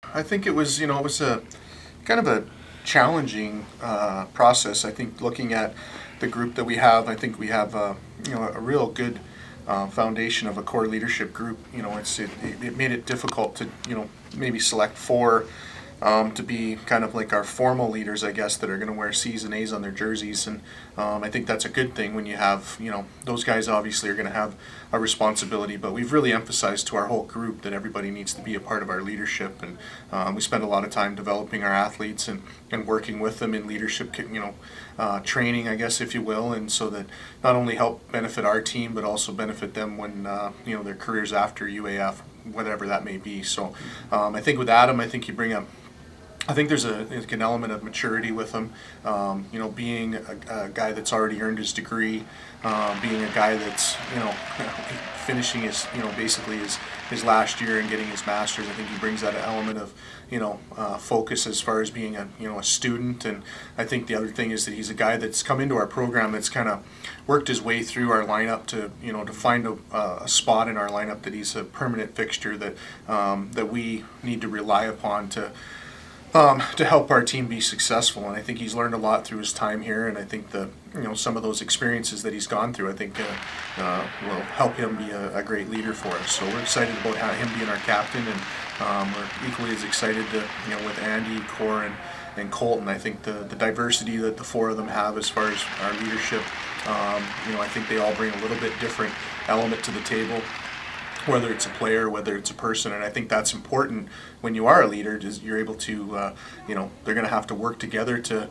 I think it was, it was a kind of a challenging process. I think looking at the group that we have, I think we have, a real good foundation of a core leadership group. It made it difficult to, maybe select four to be kind of like our formal leaders, I guess, that are going to wear C's and A's on their jerseys. And I think that's a good thing when you have, those guys obviously are going to have a responsibility, but we've really emphasized to our whole group that everybody needs to be a part of our leadership. And we spend a lot of time developing our athletes and working with them in leadership, training, I guess, if you will, and so that not only help benefit our team, but also benefit them when, their careers after UAF, whatever that may be. So I think with Adam, I think you bring up, I think there's an element of maturity with him, being a guy that's already earned his degree, being a guy that's, finishing his, basically his last year and getting his master's. I think he brings that element of, focus as far as being a student. And I think the other thing is that he's a guy that's come into our program that's kind of worked his way through our lineup to, to find a spot in our lineup that he's a permanent fixture that we need to rely upon to help our team be successful. And I think he's learned a lot through his time here, and I think some of those experiences that he's gone through, I think will help him be a great leader for us. So we're excited about him being our captain, and we're equally as excited to, with Andy, Kaare, and Colton. I think the diversity that the four of them have as far as our leadership, I think they all bring a little bit different element to the table, whether it's a player, whether it's a person. And I think that's important when you are a leader, is you're able to, they're going to have to work together to,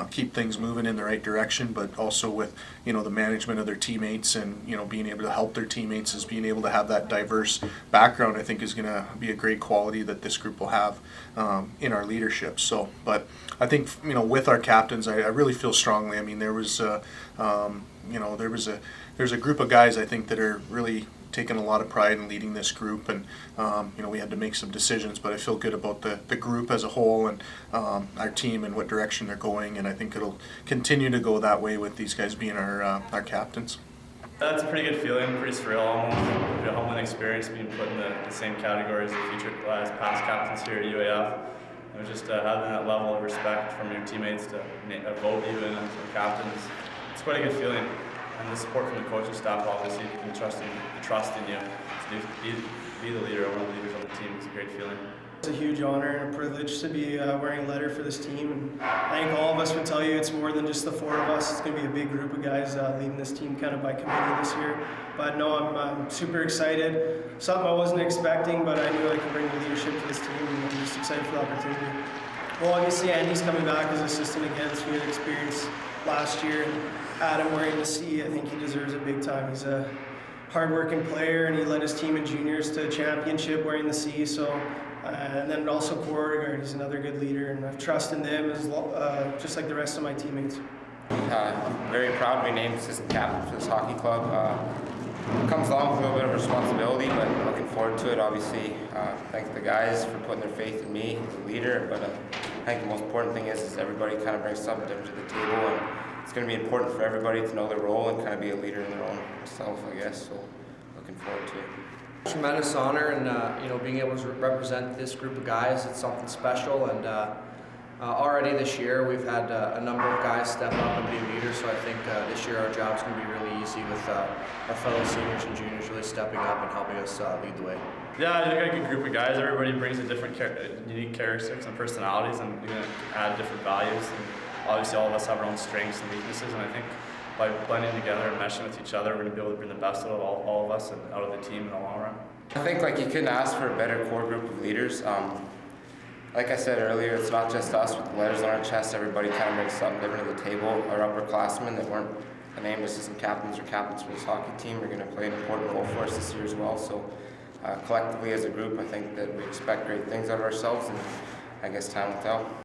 keep things moving in the right direction, but also with, the management of their teammates and, being able to help their teammates, is being able to have that diverse background, I think is going to be a great quality that this group will have in our leadership. So, but I think, with our captains, I really feel strongly. I mean, there's a group of guys, I think, that are really taken a lot of pride in leading this group, and we had to make some decisions, but I feel good about the group as a whole and our team and what direction they're going, and I think it'll continue to go that way with these guys being our captains. That's a pretty good feeling, pretty surreal almost. A humbling experience being put in the same category as the future past captains here at UAF. Just having that level of respect from your teammates to vote you in as a captain, it's quite a good feeling. And the support from the coaching staff, obviously, and trust in you to be the leader, one of the leaders on the team. It's a great feeling. It's a huge honor and a privilege to be wearing a letter for this team. And I think all of us would tell you it's more than just the four of us. It's going to be a big group of guys leading this team kind of by committee this year. But no, I'm super excited. Something I wasn't expecting, but I knew I could bring the leadership to this team, and I'm just excited for the opportunity. Well, obviously, Andy's coming back as assistant again, so he had experience last year. And Adam wearing the C, I think he deserves it big time. He's a hard-working player, and he led his team in juniors to a championship wearing the C. So, and then also Kaare Odegard, he's another good leader, and I've trust in them as just like the rest of my teammates. I'm very proud to be named assistant captain for this hockey club. It comes along with a little bit of responsibility, but I'm looking forward to it. Obviously, thank the guys for putting their faith in me as a leader. But I think the most important thing is everybody kind of brings something different to the table, and it's going to be important for everybody to know their role and kind of be a leader in their own self, I guess. So, looking forward to it. Tremendous honor, and being able to represent this group of guys, it's something special. And already this year, we've had a number of guys step up and be leaders. So I think this year our job's going to be really easy with our fellow seniors and juniors really stepping up and helping us lead the way. Yeah, I think a good group of guys. Everybody brings a different, unique characteristics and personalities, and you're going to add different values. And obviously, all of us have our own strengths and weaknesses, and I think by blending together and meshing with each other, we're going to be able to bring the best out of all of us and out of the team in the long run. I think you couldn't ask for a better core group of leaders. Like I said earlier, it's not just us with the letters on our chest. Everybody kind of brings something different to the table. Our upperclassmen that weren't named assistant captains or captains for this hockey team are going to play an important role for us this year as well. So collectively as a group, I think that we expect great things out of ourselves, and I guess time will tell.